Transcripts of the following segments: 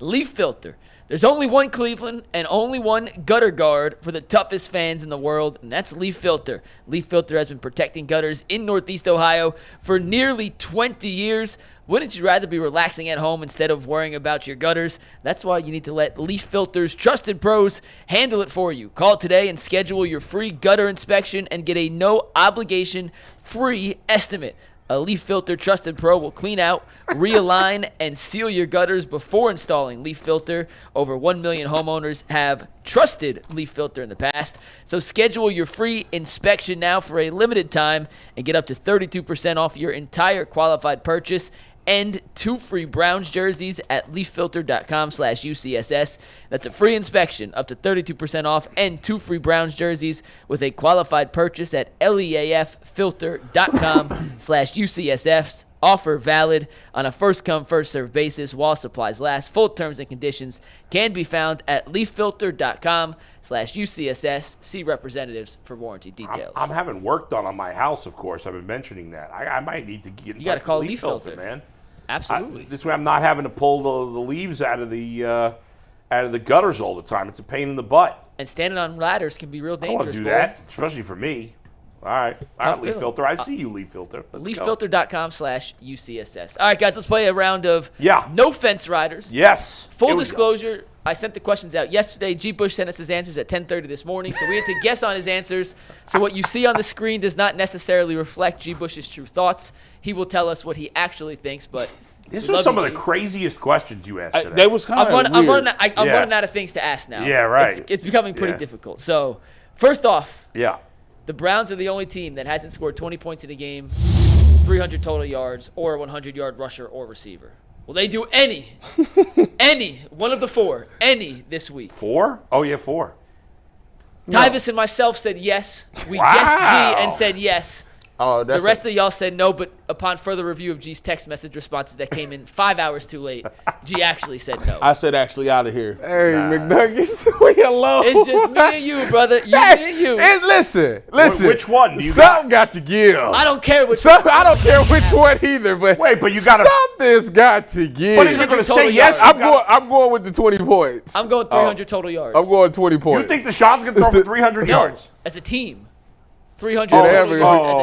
Leaf Filter. There's only one Cleveland and only one gutter guard for the toughest fans in the world, and that's Leaf Filter. Leaf Filter has been protecting gutters in Northeast Ohio for nearly 20 years. Wouldn't you rather be relaxing at home instead of worrying about your gutters? That's why you need to let Leaf Filter's trusted pros handle it for you. Call today and schedule your free gutter inspection and get a no-obligation free estimate. A Leaf Filter trusted pro will clean out, realign, and seal your gutters before installing Leaf Filter. Over 1 million homeowners have trusted Leaf Filter in the past. So schedule your free inspection now for a limited time and get up to 32% off your entire qualified purchase and 2 free Browns jerseys at leaffilter.com/UCSS. That's a free inspection, up to 32% off, and 2 free Browns jerseys with a qualified purchase at leaffilter.com/UCSS. Offer valid on a first-come, first-served basis while supplies last. Full terms and conditions can be found at leaffilter.com/UCSS. See representatives for warranty details. I'm having work done on my house, of course. I've been mentioning that. I might need to get you got to call Leaf Filter, man. Absolutely. This way I'm not having to pull the leaves out of the gutters all the time. It's a pain in the butt. And standing on ladders can be real dangerous. I want to do that, especially for me. All right, Leaf Filter. I see you, Leaf Filter. Leaffilter.com/UCSS. All right, guys, let's play a round of no fence riders. Yes. Full disclosure, I sent the questions out yesterday. G. Bush sent us his answers at 10:30 this morning, so we had to guess on his answers. So what you see on the screen does not necessarily reflect G. Bush's true thoughts. He will tell us what he actually thinks, but these are some of the craziest questions you asked today. They was kind of weird. I'm running out of things to ask now. Yeah, right. It's becoming pretty difficult. So first off, the Browns are the only team that hasn't scored 20 points in a game, 300 total yards, or a 100-yard rusher or receiver. Will they do any one of the 4, this week? 4? Oh, yeah, 4. Tyvis and myself said yes. We guessed G and said yes. Oh, the rest of y'all said no, but upon further review of G's text message responses that came in 5 hours too late, G actually said no. I said actually out of here. Hey, McNuggets, we alone. It's just me and you, brother. Me and you. And listen. Which one do you Something got to give. I don't care which one. I don't care which one either, but wait, but you got to. Something's got to give. But if you're going to say yes, I'm going with the 20 points. I'm going 300 total yards. I'm going 20 points. You think Deshaun's going to throw for 300 yards? As a team. 300 yards as a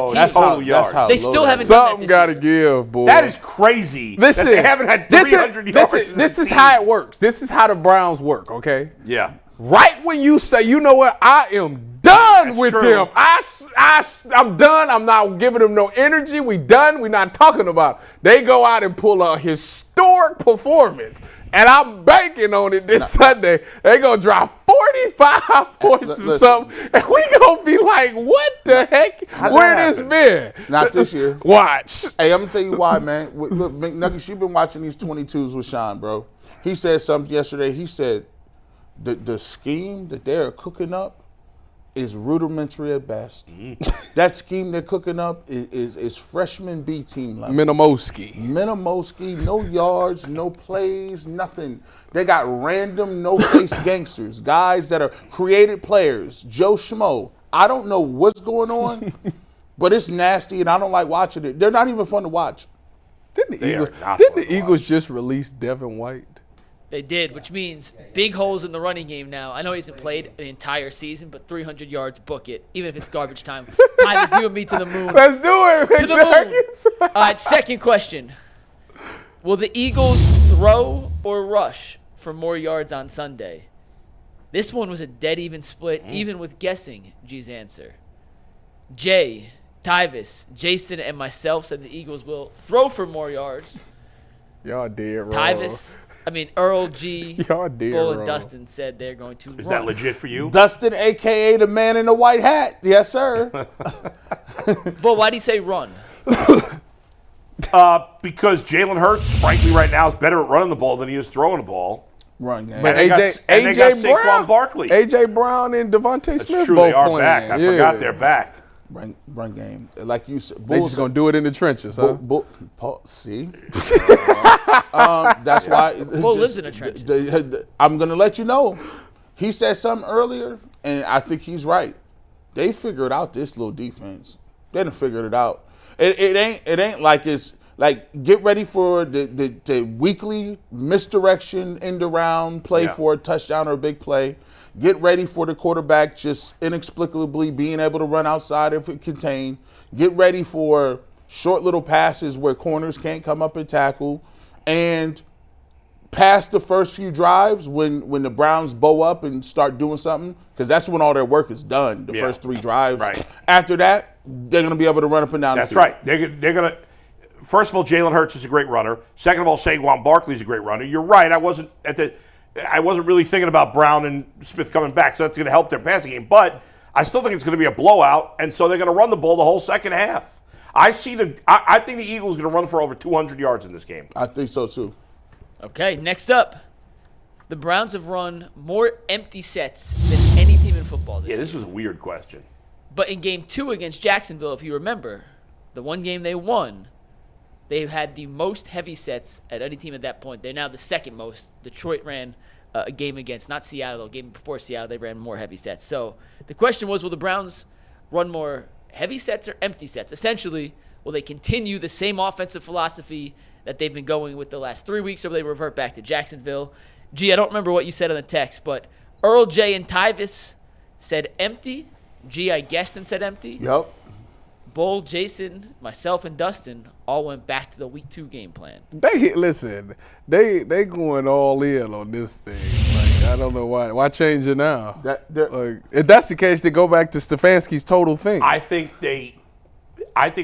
team. That's total yards. They still haven't done that Something got to give, boy. That is crazy. Listen, that they haven't had 300 yards. This is how it works. This is how the Browns work, okay? Yeah. Right when you say, you know what, I am done with them. I'm done. I'm not giving them no energy. We done. We're not talking about it. They go out and pull a historic performance. And I'm banking on it this Sunday. They going to drop 45 points or something. And we going to be like, what the heck? Where this been? Not this year. Watch. Hey, I'm going to tell you why, man. Look, McNuggets, you've been watching these 22s with Sean, bro. He said something yesterday. He said the scheme that they're cooking up is rudimentary at best. That scheme they're cooking up is freshman B team level. Minimoski, no yards, no plays, nothing. They got random no-face gangsters, guys that are created players. Joe Schmo. I don't know what's going on, but it's nasty, and I don't like watching it. They're not even fun to watch. Didn't the Eagles just release Devin White? They did, which means big holes in the running game now. I know he hasn't played an entire season, but 300 yards, book it, even if it's garbage time. Tyvis, you and me to the moon. Let's do it, to the moon. All right, second question. Will the Eagles throw or rush for more yards on Sunday? This one was a dead even split, even with guessing G's answer. Jay, Tyvis, Jason, and myself said the Eagles will throw for more yards. Y'all did wrong. Earl, G, Y'all did Bull, wrong. and Dustin said they're going to Is run. that legit for you? Dustin, a.k.a. the man in the white hat. Yes, sir. Bull, why do you say run? Because Jalen Hurts, frankly, right now is better at running the ball than he is throwing the ball. Run game. But they got AJ Barkley. AJ Brown and Devontae Smith That's true. both They are playing. back. I forgot they're back. Run game. Like you said. They just going to do it in the trenches, huh? See? That's why. Bull lives in a trench. I'm going to let you know. He said something earlier, and I think he's right. They figured out this little defense. They done figured it out. It ain't like it's Like, get ready for the weekly misdirection, end around, play for a touchdown or a big play. Get ready for the quarterback just inexplicably being able to run outside if it contained. Get ready for short little passes where corners can't come up and tackle. And past the first few drives, when the Browns bow up and start doing something, because that's when all their work is done, the first 3 drives. Right. After that, they're going to be able to run up and down the field. That's right. They're going to – first of all, Jalen Hurts is a great runner. Second of all, Saquon Barkley is a great runner. You're right. I wasn't really thinking about Brown and Smith coming back, so that's going to help their passing game. But I still think it's going to be a blowout, and so they're going to run the ball the whole second half. I think the Eagles are going to run for over 200 yards in this game. I think so, too. Okay, next up. The Browns have run more empty sets than any team in football this year. Yeah, this was a weird question. But in game 2 against Jacksonville, if you remember, the one game they won, they've had the most heavy sets at any team at that point. They're now the second most. Detroit ran a game against, not Seattle, a game before Seattle, they ran more heavy sets. So the question was, will the Browns run more heavy sets or empty sets? Essentially, will they continue the same offensive philosophy that they've been going with the last 3 weeks, or will they revert back to Jacksonville? G, I don't remember what you said on the text, but Earl, Jay, and Tyvis said empty. G, I guessed and said empty. Yep. Bull, Jason, myself, and Dustin all went back to the Week 2 game plan. They going all in on this thing. Like, I don't know why. Why change it now? Like, if that's the case, they go back to Stefanski's total thing. I think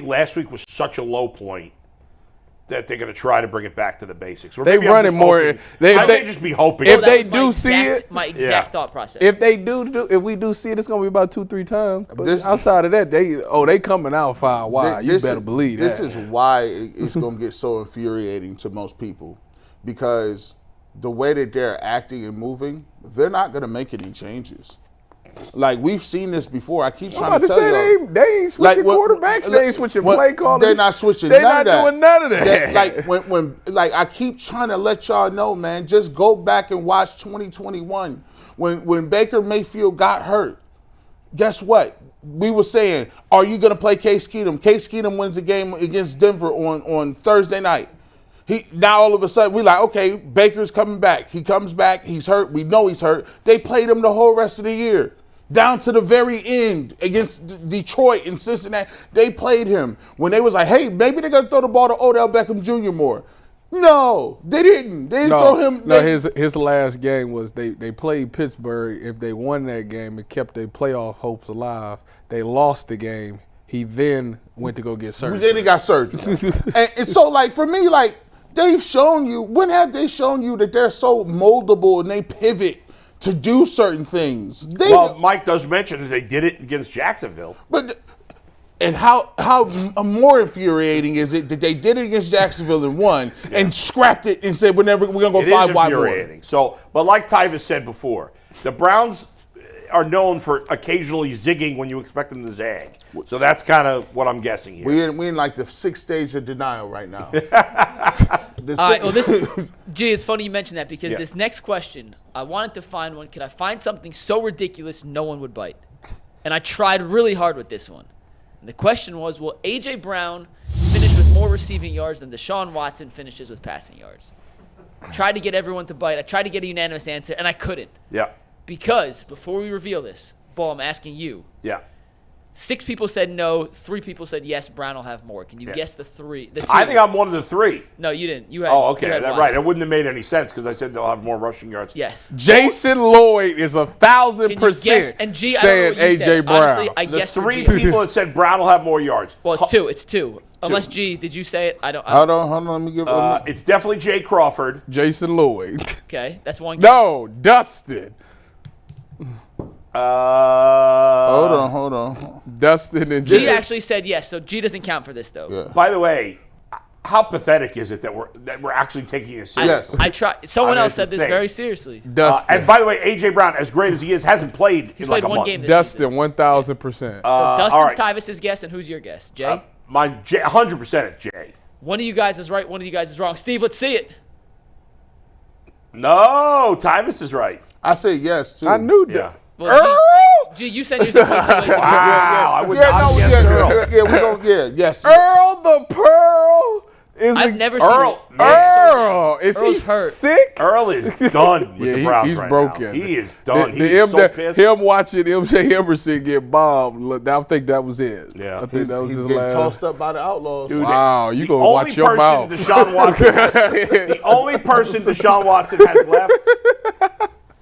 last week was such a low point that they're going to try to bring it back to the basics. Or they maybe running more. They just be hoping. If they do see it, my exact thought process. If we do see it, it's going to be about 2-3 times. But outside of that, they coming out fire wide. You better believe that. This is why it's going to get so infuriating to most people, because the way that they're acting and moving, they're not going to make any changes. Like, we've seen this before. I keep trying to tell you. They ain't switching quarterbacks. They ain't switching play callers. They're not switching They're none of that. not doing none of that. When I keep trying to let y'all know, man, just go back and watch 2021. When Baker Mayfield got hurt, guess what? We were saying, are you going to play Case Keenum? Case Keenum wins the game against Denver on Thursday night. Now all of a sudden, we're like, okay, Baker's coming back. He comes back. He's hurt. We know he's hurt. They played him the whole rest of the year. Down to the very end against Detroit and Cincinnati, they played him. When they was like, hey, maybe they're going to throw the ball to Odell Beckham Jr. more. No, they didn't. They didn't throw him. His last game was they played Pittsburgh. If they won that game, it kept their playoff hopes alive. They lost the game. He then went to go get surgery. Then he got surgery. and so, like, for me, like, they've shown you, when have they shown you that they're so moldable and they pivot to do certain things? Mike does mention that they did it against Jacksonville. And how more infuriating is it that they did it against Jacksonville and won and scrapped it and said we're going to go 5 wide more? So, but like Tyvis said before, the Browns are known for occasionally zigging when you expect them to zag. So that's kind of what I'm guessing here. We in like the 6th stage of denial right now. All right, well, Gee, it's funny you mentioned that, because this next question, I wanted to find one. Could I find something so ridiculous no one would bite? And I tried really hard with this one. And the question was, will A.J. Brown finish with more receiving yards than Deshaun Watson finishes with passing yards? I tried to get everyone to bite. I tried to get a unanimous answer, and I couldn't. Yeah. Because before we reveal this, Ball, I'm asking you. Yeah. 6 people said no. 3 people said yes. Brown will have more. Can you guess the 3? The 2? I think I'm one of the 3. No, you didn't. You had. Okay. You had Right. It wouldn't have made any sense because I said they'll have more rushing yards. Yes. Jason Lloyd is 1,000% and G, saying A.J. Brown. Honestly, I The guessed 3 for G. people that said Brown will have more yards. Well, it's 2. It's 2. Unless G, did you say it? I don't. Hold on. Let me give. It's definitely Jay Crawford. Jason Lloyd. Okay, that's one guess. No, Dustin. Hold on. Dustin and G actually said yes, so G doesn't count for this though. Yeah. By the way, how pathetic is it that we're actually taking this seriously? Yes. I tried. Someone else said it's this insane. very seriously. Dustin. And by the way, A.J. Brown, as great as he is, hasn't played in like played a one month. game this Dustin, season. 1,000%. So all Dustin's right. Tyvis' guess, and who's your guess? Jay? Mine, 100% it's Jay. One of you guys is right, one of you guys is wrong. Steve, let's see it. No, Tyvis is right. I say yes too. I knew that. Yeah. Well, G, you said yours was too late to pick. Wow, I would Yeah, not no, guess Earl. yeah, we don't. Yeah, yes. Earl the Pearl I've never Earl. seen Earl, is he Earl's hurt. sick? Earl is done with the Browns he's right broken. now. He is done. He's so pissed. Him watching MJ Emerson get bombed, I think that was it. Yeah. I think that was He's his getting last. tossed up by the Outlaws. Dude, Wow, you the gonna only watch your mouth. Deshaun Watson, the only person Deshaun Watson has left,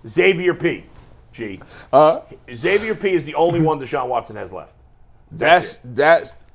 Xavier P. G. Xavier P. is the only one Deshaun Watson has left. That's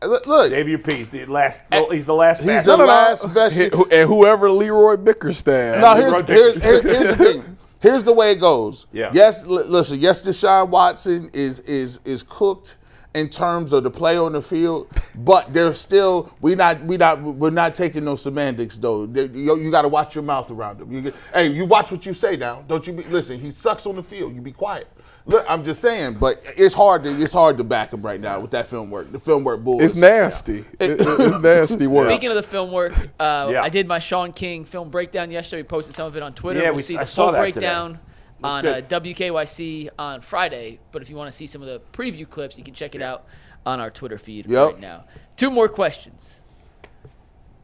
look. Xavier P. is the last. He's the last. He's bastard. the last vested. And whoever Leroy Bickerstaff. No, here's the thing. Here's the way it goes. Yeah. Yes, listen. Yes, Deshaun Watson is cooked in terms of the play on the field, but there's still we're not taking no semantics though. You got to watch your mouth around him. Hey, you watch what you say now. Don't you listen? He sucks on the field. You be quiet. Look, I'm just saying, but it's hard to back him right now with that film work. The film work bull. It's nasty. It's nasty work. Speaking of the film work, I did my Sean King film breakdown yesterday. We posted some of it on Twitter. Yeah, we'll see I the saw full that breakdown today. on Good. WKYC on Friday. But if you want to see some of the preview clips, you can check it out on our Twitter feed right now. 2 more questions.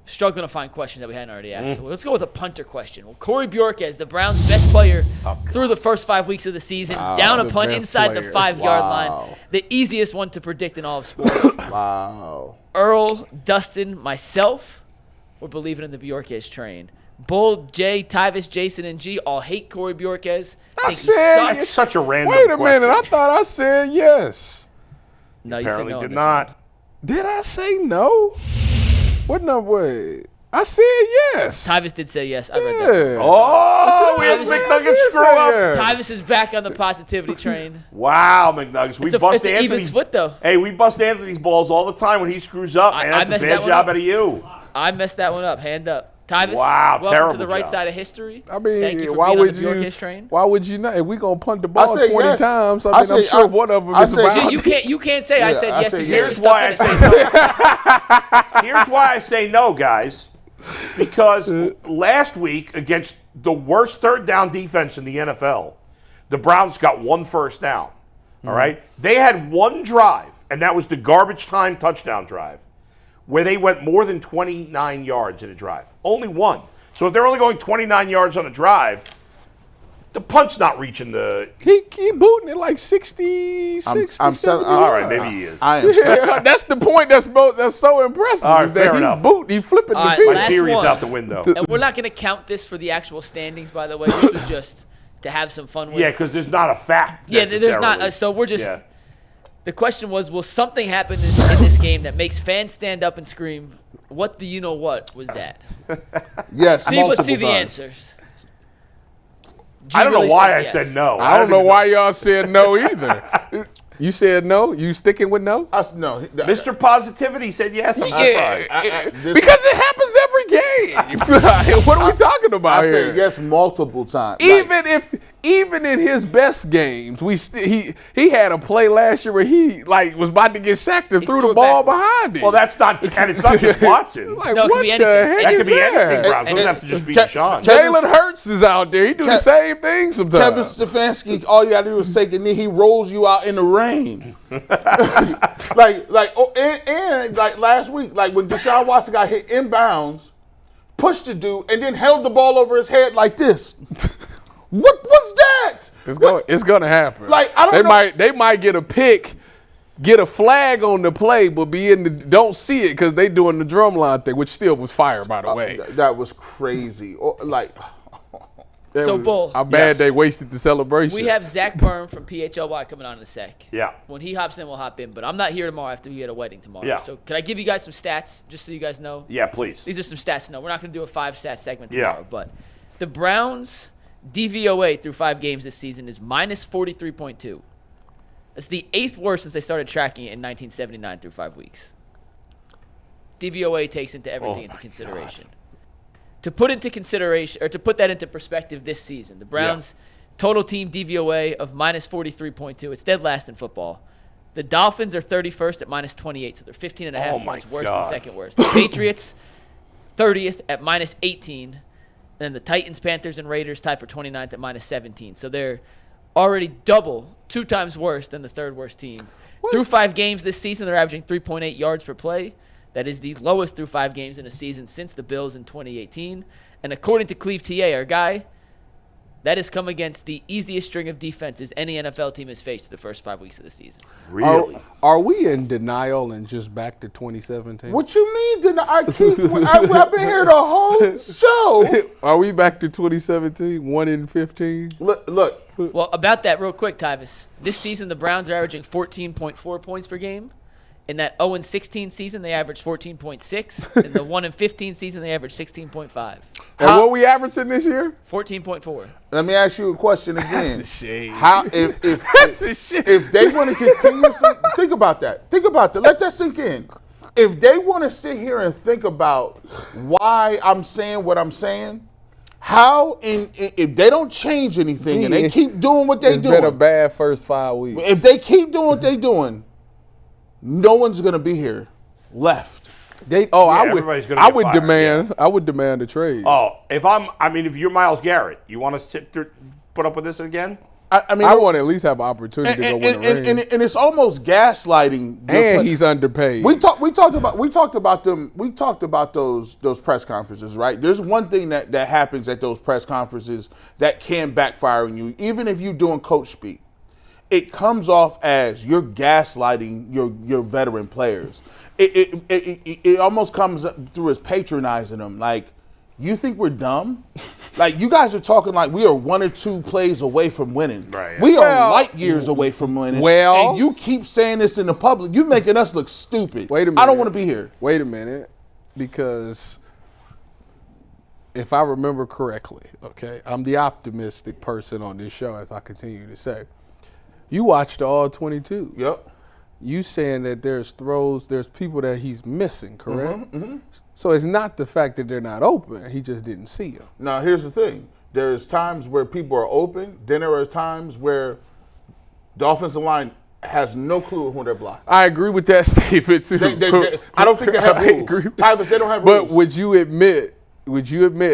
Struggling to find questions that we hadn't already asked. So let's go with a punter question. Well, Corey Bjorquez, the Browns' best player through the first 5 weeks of the season, down a the punt best inside the player. 5-yard Wow. line. The easiest one to predict in all of sports. Wow. Earl, Dustin, myself, we're believing in the Bjorquez train. Bull, Jay, Tyvis, Jason, and G all hate Corey Bjorquez. I Think he said- sucks. That's such a random. Wait a minute. I question. thought I said yes. No, you Apparently said no on did this not. one. Did I say no? What number? Wait. I said yes. Tyvis did say yes. I read that. Yeah. Oh, we have Tyvis- McNuggets screw up. Yes. Tyvis is back on the positivity train. Wow, McNuggets. We It's bust an even Anthony's. split, though. Hey, we bust Anthony's balls all the time when he screws up, I man. That's a messed that bad one job up. out of you. I messed that one up. Hand up. Tyvis, Wow, welcome terrible to the right job. side of history. I mean, thank you for why being would on the you? Bjorquez train. Why would you not? If we gonna punt the ball say 20 yes. times, I I'm say- sure one of them I is say- about. You can't say I said I yes. say to yes. Here's stuff why I in it. say no. Here's why I say no, guys. Because last week against the worst third down defense in the NFL, the Browns got 1 first down. All right? They had 1 drive, and that was the garbage time touchdown drive, where they went more than 29 yards in a drive. Only 1. So if they're only going 29 yards on a drive, the punt's not reaching the. He booting it like 60, 60, I'm 70 telling- All right, yards. maybe he is. I am. Yeah, that's the point. That's so impressive. All right, is that fair he's enough. booting, he's flipping All the right, field. My last theory's one. out the window. And we're not going to count this for the actual standings, by the way. This was just to have some fun with. Yeah, because there's not a fact. Yeah, there's not. necessarily. So we're just. Yeah. The question was, will something happen in this game that makes fans stand up and scream, "What do you know what was that?" Yes, Steve, multiple let's see the times. answers. G I don't know really why I says said yes. no. I don't know even why y'all said no either. You said no? You sticking with no? No, Mr. Positivity said yes. I'm surprised. Because it happens every game. What are we talking about I here? said yes multiple times. Even in his best games, he had a play last year where he was about to get sacked and threw threw the it ball backwards. behind him. Well, that's not, and it's not just Watson. Like, No, it could what be the anything. heck That is could be anything, that? Browns. It doesn't have to just be Ke- Deshaun. Ke- Jalen Hurts is out there. He do the Ke- same thing sometimes. Kevin Stefanski, all you gotta do is take a knee. He rolls you out in the rain. like last week, like when Deshaun Watson got hit inbounds, pushed the dude, and then held the ball over his head like this. What was that? It's gonna happen. Like, I don't know. They might get a pick, get a flag on the play, but don't see it because they doing the drumline thing, which still was fire, by the way. That was crazy. So, Bull, How bad Yes. they wasted the celebration. we have Zach Byrne from PHLY coming on in a sec. Yeah. When he hops in, we'll hop in. But I'm not here tomorrow after we get a wedding tomorrow. Yeah. So can I give you guys some stats just so you guys know? Yeah, please. These are some stats to know. We're not going to do a 5-stat segment Yeah. tomorrow. But the Browns' DVOA through 5 games this season is minus 43.2. That's the 8th worst since they started tracking it in 1979 through 5 weeks. DVOA takes into everything into my consideration. To put that into perspective this season, the Browns' total team DVOA of minus 43.2. It's dead last in football. The Dolphins are 31st at minus 28, so they're 15 and a half Oh, my points worse God. than second worst. The Patriots, 30th at minus 18. Then the Titans, Panthers, and Raiders tied for 29th at minus 17. So they're already 2 times worse than the third worst team. Through 5 games this season, they're averaging 3.8 yards per play. That is the lowest through 5 games in a season since the Bills in 2018. And according to Cleve TA, our guy, that has come against the easiest string of defenses any NFL team has faced the first 5 weeks of the season. Really? Are we in denial and just back to 2017? What you mean? I've been here the whole show. Are we back to 2017? 1 in 15? Look. Well, about that real quick, Tyvis. This season, the Browns are averaging 14.4 points per game. In that 0-16 season, they averaged 14.6. In the 1-15 season, they averaged 16.5. And what we averaging this year? 14.4. Let me ask you a question again. That's the shade. How if That's the shit. if they want to continuously think about that. Think about that. Let that sink in. If they want to sit here and think about why I'm saying what I'm saying, how if they don't change anything and they keep doing what they're doing, It's been a bad first 5 weeks. if they keep doing what they're doing, no one's gonna be here left. everybody's gonna I get would fired, demand. I would demand a trade. Oh, if you're Myles Garrett, you want to put up with this again? I mean, I want to at least have an opportunity to go win a ring. and it's almost gaslighting. And he's underpaid. We talked about those press conferences, right? There's one thing that happens at those press conferences that can backfire on you, even if you're doing coach speak. It comes off as you're gaslighting your veteran players. It almost comes through as patronizing them. Like, you think we're dumb? Like, you guys are talking like we are 1 or 2 plays away from winning. Right. We are light years away from winning. Well, and you keep saying this in the public. You're making us look stupid. Wait a minute. I don't want to be here. Wait a minute, because if I remember correctly, okay, I'm the optimistic person on this show, as I continue to say. You watched all 22. Yep. You saying that there's people that he's missing, correct? Mm-hmm. So it's not the fact that they're not open. He just didn't see them. Now, here's the thing. There's times where people are open. Then there are times where the offensive line has no clue who they're blocking. I agree with that statement, too. I don't think they have I rules. agree. Tyvis, they don't have rules. But would you admit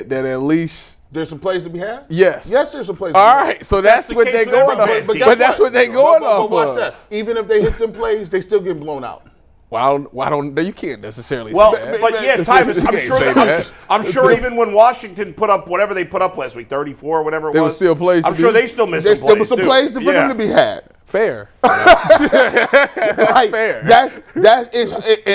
that at least there's some plays to be had? Yes. Yes, there's some plays. All right, so that's the what case they're with going every off. bad team. But that's what they're going off But watch of. that. Even if they hit them plays, they still get blown out. Well, I don't. You can't necessarily Well, say that. but yeah, Tyvis, You can't say that. I'm sure even when Washington put up whatever they put up last week, 34, whatever it There was, was still plays I'm to sure be- they still missed There's some still plays, some too. plays for them to be had. Fair. Like, Fair. That is,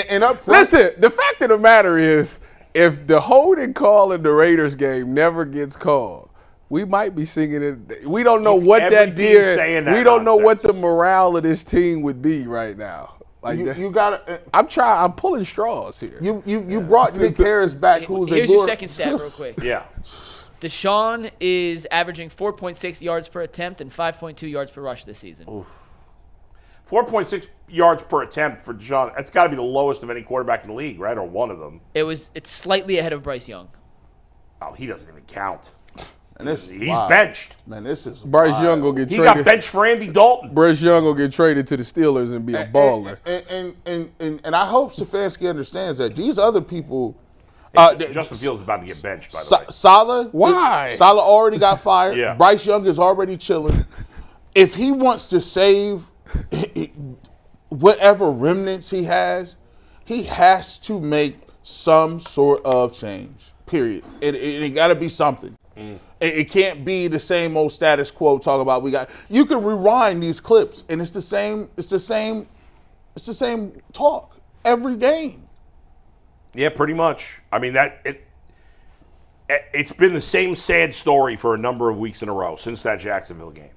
and up front. Listen, the fact of the matter is, if the holding call in the Raiders game never gets called, we might be singing it. We don't know what every that team's did. saying that We don't know what the nonsense. morale of this team would be right now. Like that. You gotta. I'm pulling straws here. You brought Nick Harris back, who's Here's a your second stat real quick. Yeah. Deshaun is averaging 4.6 yards per attempt and 5.2 yards per rush this season. 4.6 yards per attempt for Deshaun. That's got to be the lowest of any quarterback in the league, right? Or one of them. It's slightly ahead of Bryce Young. Oh, he doesn't even count. And this He's wild. benched. Man, this is Bryce wild. Young will get He traded. got benched for Andy Dalton. Bryce Young will get traded to the Steelers and be a baller. And I hope Stefanski understands that these other people. Justin Fields is about to get benched, by the way. Salah. Why? Salah already got fired. Yeah. Bryce Young is already chilling. If he wants to save whatever remnants he has to make some sort of change. Period. It got to be something. It can't be the same old status quo. Talk about you can rewind these clips and it's the same talk every game. Yeah, pretty much. I mean, it's been the same sad story for a number of weeks in a row since that Jacksonville game.